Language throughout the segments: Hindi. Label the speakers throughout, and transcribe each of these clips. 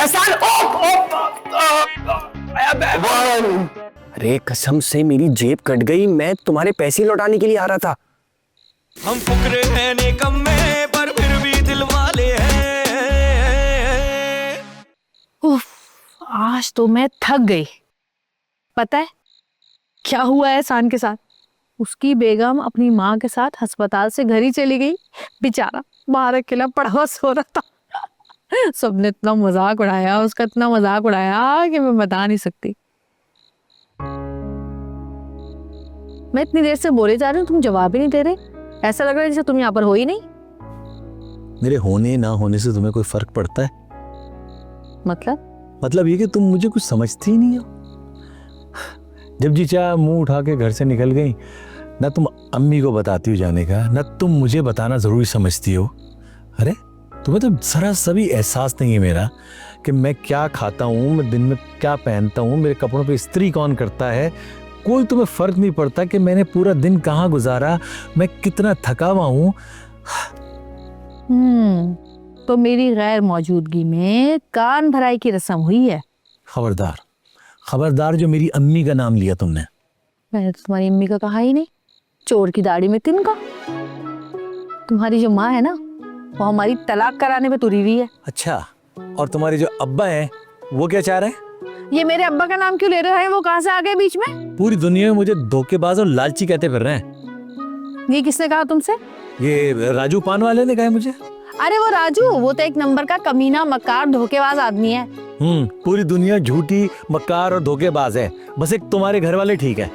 Speaker 1: एहसान, अरे कसम से मेरी जेब कट गई, मैं तुम्हारे पैसे लौटाने के लिए आ रहा था।
Speaker 2: हम फुकरे हैं निकम में पर फिर भी दिल वाले हैं।
Speaker 3: उफ, आज तो मैं थक गई। पता है क्या हुआ है एहसान के साथ? उसकी बेगम अपनी माँ के साथ अस्पताल से घर ही चली गई। बेचारा बाहर अकेला पड़ा हुआ सो रहा था। सबने इतना मजाक उड़ाया, उसका इतना मजाक उड़ाया कि मैं बता नहीं सकती। मैं इतनी देर से बोले जा रही हूँ, तुम जवाब ही नहीं दे रहे। ऐसा लग रहा है जैसे तुम यहाँ पर हो ही नहीं।
Speaker 4: मेरे होने ना होने से तुम्हें कोई फर्क पड़ता है? मतलब ये कि तुम मुझे कुछ समझती ही नहीं हो। जब जी चाह मुंह उठा के घर से निकल गई, ना तुम अम्मी को बताती हो जाने का, ना तुम मुझे बताना जरूरी समझती हो। अरे तुम्हें तो जरा सभी एहसास नहीं है मेरा कि मैं क्या खाता हूँ, मैं दिन में क्या पहनता हूँ, मेरे कपड़ों पे इस्त्री कौन करता है। कोई तुम्हें फर्क नहीं पड़ता कि मैंने पूरा दिन कहाँ गुजारा, मैं कितना थका हुआ हूँ।
Speaker 3: तो मेरी गैर मौजूदगी में कान भराई की रस्म हुई है।
Speaker 4: खबरदार खबरदार, जो मेरी अम्मी का नाम लिया तुमने।
Speaker 3: मैंने तो तुम्हारी अम्मी का कहा ही नहीं। चोर की दाढ़ी में तिनका। तुम्हारी जो माँ है ना, वो हमारी तलाक कराने पे तुरी हुई है।
Speaker 4: अच्छा, और तुम्हारे जो अब्बा हैं वो क्या चाह रहे हैं?
Speaker 3: ये मेरे अब्बा का नाम क्यों ले रहे हैं? वो कहाँ से आ गए बीच में?
Speaker 4: पूरी दुनिया में मुझे धोखेबाज और लालची कहते फिर रहे हैं।
Speaker 3: ये किसने कहा तुमसे?
Speaker 4: ये राजू पान वाले ने कहा मुझे।
Speaker 3: अरे वो राजू, वो तो एक नंबर का कमीना, मक्कार, धोखेबाज आदमी है।
Speaker 4: पूरी दुनिया झूठी, मक्कार और धोखेबाज है, बस एक तुम्हारे घर वाले ठीक है।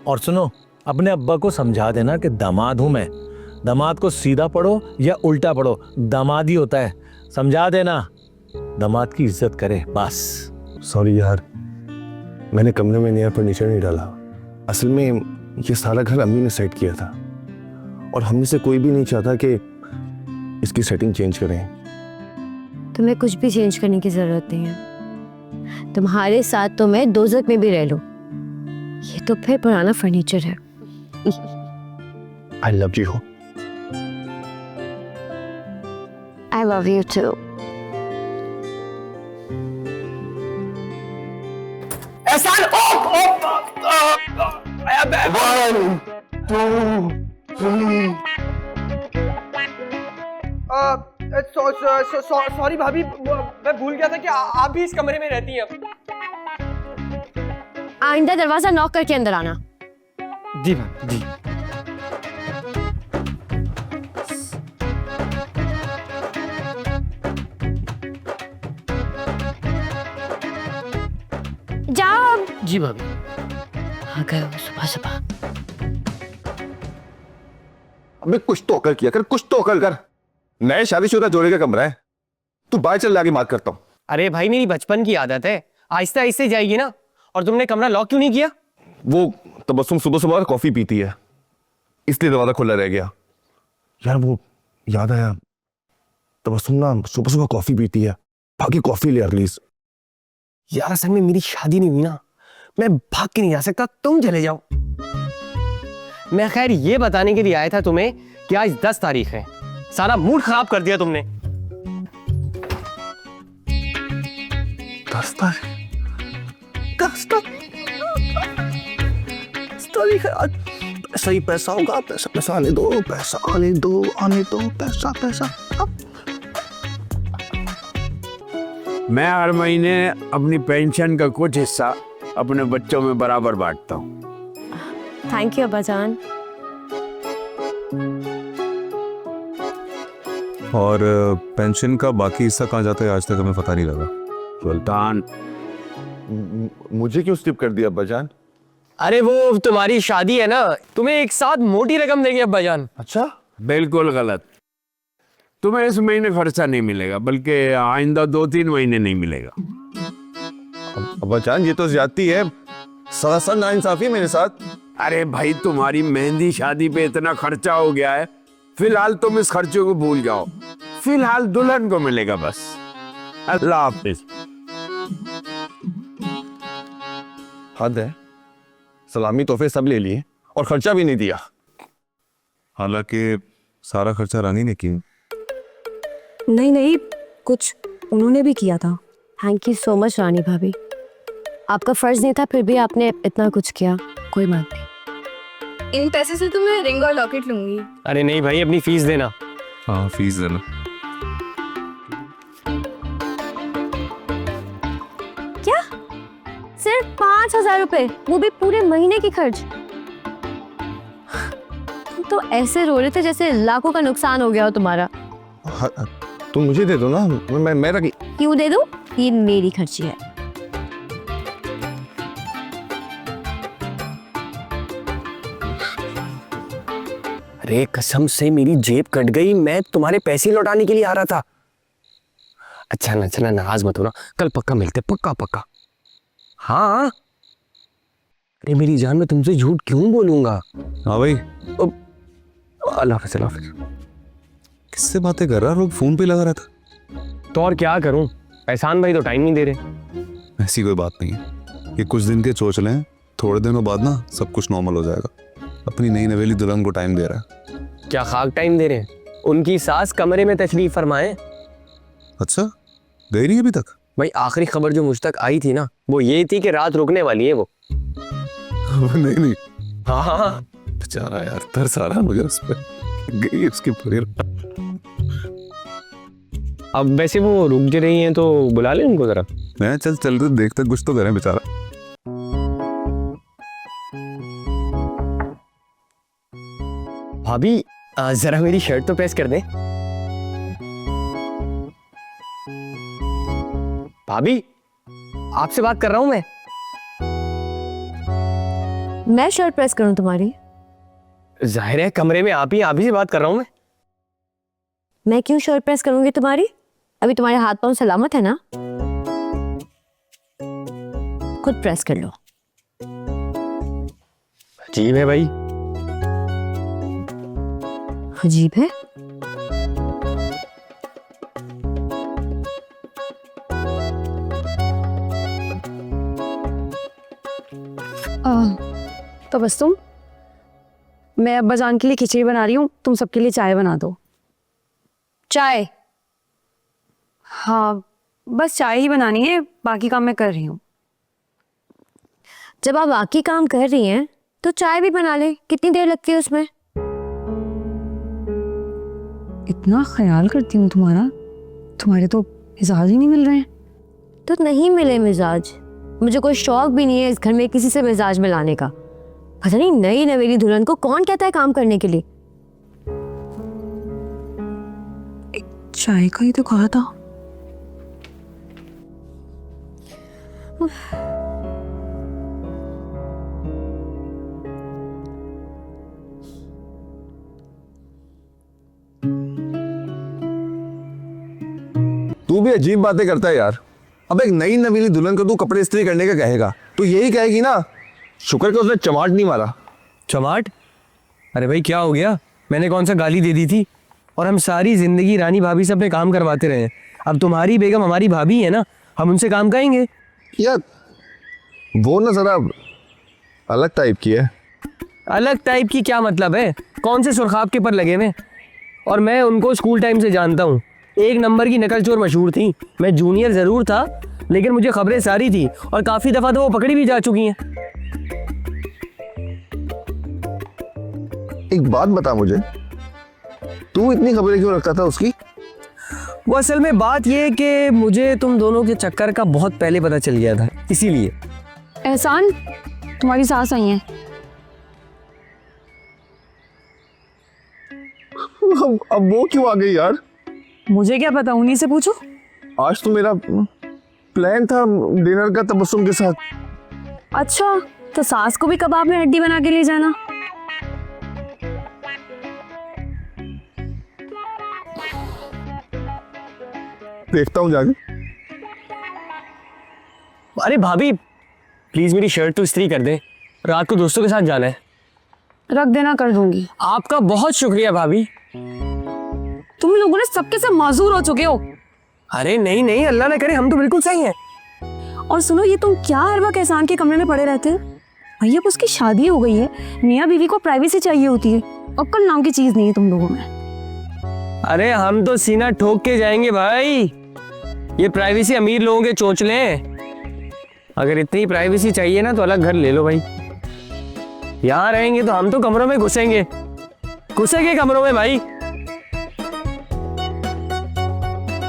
Speaker 4: और सुनो, अपने अब्बा को समझा देना कि दामाद हूं मैं। दामाद को सीधा पढ़ो या उल्टा पढ़ो, दामाद ही होता है। समझा देना, दामाद की इज्जत करे बस।
Speaker 5: सॉरी यार, मैंने कमरे में नया फर्नीचर नहीं डाला। असल में ये सारा घर अम्मी ने सेट किया था और हम में से कोई भी नहीं चाहता कि इसकी सेटिंग चेंज करें।
Speaker 6: तुम्हें कुछ भी चेंज करने की जरूरत नहीं है। तुम्हारे साथ तो मैं दोजख में भी रह लूं। ये तो फिर पुराना फर्नीचर है।
Speaker 5: I love you.
Speaker 6: I love you too.
Speaker 1: Ehsan, 1 2 3।
Speaker 7: Sorry भाभी, मैं भूल गया था कि आप भी इस कमरे में रहती हैं अब।
Speaker 6: आइंदा दरवाजा नॉक करके अंदर आना।
Speaker 7: जी भाभी, जी।
Speaker 6: जाओ।
Speaker 7: जी भाभी।
Speaker 6: आ गए हो सुबह सुबह।
Speaker 5: अबे कुछ तो अकल किया कर, कुछ तो अकल कर। नए शादीशुदा जोड़े का कमरा है, तू बाहर चल, आगे बात करता हूँ।
Speaker 7: अरे भाई, मेरी बचपन की आदत है, आहिस्ते आहिस्ते जाएगी ना। और तुमने कमरा लॉक क्यों नहीं किया?
Speaker 5: वो तबस्सुम सुबह सुबह कॉफी पीती है, इसलिए दरवाजा खुला रह गया। यार वो याद आया, तबस्सुम ना सुबह सुबह कॉफी पीती है, भागी कॉफी ले प्लीज।
Speaker 7: यार असल में मेरी शादी नहीं हुई ना, मैं भाग के नहीं जा सकता, तुम चले जाओ। मैं खैर ये बताने के लिए आया था तुम्हें कि आज 10 तारीख है। सारा मूड खराब कर दिया तुमने।
Speaker 5: 10 तारीख है आज। पैसा ही पैसा होगा, पैसा पैसा आने दो, पैसा आने दो, आने दो, पैसा पैसा।
Speaker 8: मैं हर महीने अपनी पेंशन का कुछ हिस्सा अपने बच्चों में बराबर बांटता हूँ।
Speaker 6: थैंक यू अब्बा जान।
Speaker 9: और पेंशन का बाकी हिस्सा कहाँ जाता है आज तक हमें पता नहीं लगा।
Speaker 8: सुल्तान,
Speaker 5: मुझे क्यों स्किप कर दिया अब्बा जान?
Speaker 7: अरे वो तुम्हारी शादी है ना, तुम्हें एक साथ मोटी रकम देंगे अब्बा जान।
Speaker 5: अच्छा,
Speaker 8: बिल्कुल गलत। तुम्हें इस महीने खर्चा नहीं मिलेगा, बल्कि आइंदा 2-3 महीने नहीं मिलेगा।
Speaker 5: अब्बा जान ये तो ज्यादती है, सरासर नाइंसाफी मेरे साथ।
Speaker 8: अरे भाई, तुम्हारी मेहंदी शादी पे इतना खर्चा हो गया है, फिलहाल तुम इस खर्चे को भूल जाओ। फिलहाल दुल्हन को मिलेगा बस। अल्लाह हाफिज।
Speaker 5: हद है, सलामी तोहफे सब ले लिए और खर्चा भी नहीं दिया।
Speaker 9: हालांकि सारा खर्चा रानी ने किया।
Speaker 10: नहीं, कुछ उन्होंने भी किया था।
Speaker 6: थैंक यू सो मच रानी भाभी, आपका फर्ज नहीं था फिर भी आपने इतना कुछ किया। कोई बात नहीं।
Speaker 10: इन पैसे से तो मैं रिंग और लॉकेट लूंगी।
Speaker 7: अरे नहीं भाई, अपनी फीस देना।
Speaker 9: हाँ फीस देना।
Speaker 6: क्या सिर्फ 5,000 रुपए, वो भी पूरे महीने की खर्च? तुम तो ऐसे रो रहे थे जैसे लाखों का नुकसान हो गया हो तुम्हारा।
Speaker 5: हाँ, तुम मुझे दे दो ना, मैं रख।
Speaker 6: क्यों दे दूं? ये मेरी खर्ची है।
Speaker 1: अरे कसम से मेरी जेब कट गई, मैं तुम्हारे पैसे लौटाने के लिए आ रहा था। अच्छा ना, अच्छा ना, नाराज मत होना, कल पक्का मिलते, पक्का पक्का। हाँ अरे मेरी जान, मैं तुमसे झूठ क्यों बोलूंगा।
Speaker 9: हाँ भाई,
Speaker 1: अल्लाह हाफिज़, अल्लाह हाफिज़।
Speaker 9: किससे बातें कर रहा है? लोग फोन पे लगा रहा था।
Speaker 7: तो और क्या करूं, एहसान भाई तो टाइम नहीं दे रहे।
Speaker 9: ऐसी कोई बात नहीं है, ये कुछ दिन के चोचले हैं, थोड़े दिनों बाद ना सब कुछ नॉर्मल हो जाएगा। अपनी नई नवेली दुल्हन को टाइम दे रहा है।
Speaker 7: क्या खाक टाइम दे रहे हैं? उनकी सास कमरे में तशरीफ फरमाए।
Speaker 9: अच्छा, गई नहीं अभी तक?
Speaker 7: भाई आखिरी खबर जो मुझ तक आई थी ना, वो ये थी कि रात रुकने वाली है वो।
Speaker 9: नहीं नहीं,
Speaker 7: हाँ हाँ हाँ।
Speaker 9: बेचारा यार, तरस आ रहा मुझे उस पर। गई उसकी पूरी।
Speaker 7: अब वैसे वो रुक जा रही हैं तो बुला ले उनको जरा।
Speaker 9: मैं चल चल देखते कुछ तो करें बेचारा।
Speaker 7: भाभी जरा मेरी शर्ट तो प्रेस कर दें। भाभी आपसे बात कर रहा हूं
Speaker 6: मैं शर्ट प्रेस करूं तुम्हारी?
Speaker 7: जाहिर है कमरे में आप ही से बात कर रहा हूं
Speaker 6: मैं क्यों शर्ट प्रेस करूंगी तुम्हारी? अभी तुम्हारे हाथ पांव सलामत है ना? खुद प्रेस कर लो।
Speaker 7: अजीब है भाई।
Speaker 6: अजीब है?
Speaker 10: तो बस तुम, मैं अब्बा जान के लिए खिचड़ी बना रही हूँ, तुम सबके लिए चाय बना दो। चाय? हाँ बस चाय ही बनानी है, बाकी काम मैं कर रही हूँ।
Speaker 6: जब आप बाकी काम कर रही हैं तो चाय भी बना ले, कितनी देर लगती है उसमें?
Speaker 10: इतना ख्याल करती हूँ तुम्हारा, तुम्हारे तो मिजाज ही नहीं मिल रहे हैं।
Speaker 6: तो नहीं मिले मिजाज? मुझे कोई शौक भी नहीं है इस घर में किसी से मिजाज मिलाने का। पता नहीं नई नवेली दुल्हन को कौन कहता है काम करने के लिए।
Speaker 10: चाय का ही तो कहा था।
Speaker 5: तू भी अजीब बातें करता है यार। अब एक नई नवीली दुल्हन को तू कपड़े इस्त्री करने का कहेगा तो यही कहेगी ना, शुक्र का उसने चमाट नहीं मारा।
Speaker 7: चमाट? अरे भाई क्या हो गया, मैंने कौन सा गाली दे दी थी? और हम सारी जिंदगी रानी भाभी से अपने काम करवाते रहे हैं। अब तुम्हारी बेगम हमारी भाभी है ना, हम उनसे काम करेंगे।
Speaker 5: यार वो ना जरा अलग टाइप की है।
Speaker 7: अलग टाइप की क्या मतलब है? कौन से सुरखाब के पर लगे हुए? और मैं उनको स्कूल टाइम से जानता हूँ, एक नंबर की नकल चोर मशहूर थी। मैं जूनियर जरूर था लेकिन मुझे खबरें सारी थी और काफी दफा तो वो पकड़ी भी जा चुकी हैं।
Speaker 5: एक बात बता मुझे, तू इतनी खबरें क्यों रखता था उसकी?
Speaker 7: वो असल में बात ये है कि मुझे तुम दोनों के चक्कर का बहुत पहले पता चल गया था, इसीलिए।
Speaker 10: एहसान, तुम्हारी सास आई है।
Speaker 5: अब वो क्यों आ गई यार?
Speaker 10: मुझे क्या पता, उन्हीं से पूछो।
Speaker 5: आज तो मेरा प्लान था डिनर का तबस्सुम के साथ।
Speaker 10: अच्छा, तो सास को भी कबाब में हड्डी बना के ले जाना।
Speaker 5: देखता हूँ जाके।
Speaker 7: अरे भाभी प्लीज मेरी शर्ट तो इस्त्री कर दे, रात को दोस्तों के साथ जाना है।
Speaker 10: रख देना, कर दूंगी।
Speaker 7: आपका बहुत शुक्रिया भाभी।
Speaker 10: तुम लोगों ने सबके से माजूर हो चुके हो।
Speaker 7: अरे नहीं नहीं, अल्लाह ना करे, हम तो बिल्कुल सही हैं।
Speaker 10: और सुनो, ये तुम क्या हर वक्त एहसान के कमरे में पड़े रहते हो? भाई अब उसकी शादी हो गई है, मियाँ बीवी को प्राइवेसी चाहिए होती है। अक्ल नाम की चीज नहीं है तुम लोगों में।
Speaker 7: अरे हम तो सीना ठोक के जाएंगे भाई, ये प्राइवेसी अमीर लोगों के चोंचले हैं। अगर इतनी प्राइवेसी चाहिए ना तो अलग घर ले लो भाई। यहाँ रहेंगे तो हम तो कमरों में घुसेंगे कमरों में भाई।